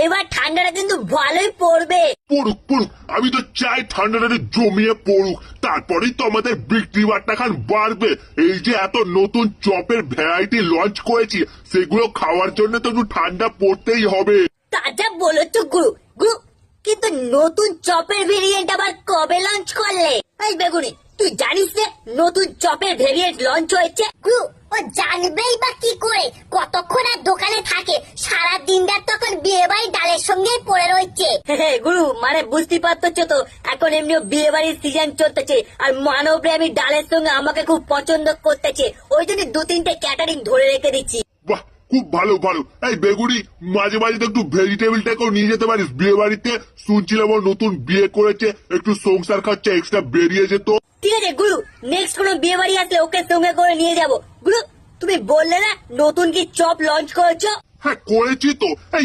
এবার ঠান্ডাটা কিন্তু ভালোই পড়বে। পড়ুক পড়ুক, আমি তো চাই ঠান্ডাটাকে জমিয়ে পড়ুক, তারপরেই তো আমাদের বিক্রি বাট্টা খান বাড়বে। এই যে এত নতুন চপের ভ্যারাইটি লঞ্চ করেছি, সেগুলো খাওয়ার জন্য তো একটু ঠান্ডা পড়তেই হবে। তা যা বলেছো গুরু গুরু, কিন্তু নতুন চপের ভেরিয়েন্ট আবার কবে লঞ্চ করলে? এই বেগুনি, তুই জানিস যে নতুন চপের ভেরিয়েন্ট লঞ্চ হয়েছে? গুরু, ও জানবেই বা কি করে, কতক্ষণ আর দোকানে থাকে, সারা দিন রাত তখন বিয়ে বাড়ি ডালের সঙ্গেই পড়ে রয়েছে। গুরু, মানে বুঝতে পারছো তো, এখন এমনিও বিয়ে বাড়ির সিজন চলতেছে, আর মানবরে আমি ডালের সঙ্গে আমাকে খুব পছন্দ করতেছে, ওই জন্য 2-3টে ক্যাটারিং ধরে রেখে দিচ্ছি। বাহ, খুব ভালো ভালো। এই বেগুড়ি, মাঝে মাঝে তো একটু ভেজিটেবিলটাকেও নিয়ে যেতে পারিস বিয়ে বাড়িতে। শুনছিলাম ও নতুন বিয়ে করেছে, একটু সংসার খরচা এক্সট্রা বেরিয়ে যেত। ঠিক আছে গুরু, নেক্সট কোনো বিয়ে বাড়ি আসলে ওকে সঙ্গে করে নিয়ে যাবো। গুরু, তুমি বললে না নতুন কি চপ লঞ্চ করেছো? হ্যাঁ করেছি তো। এই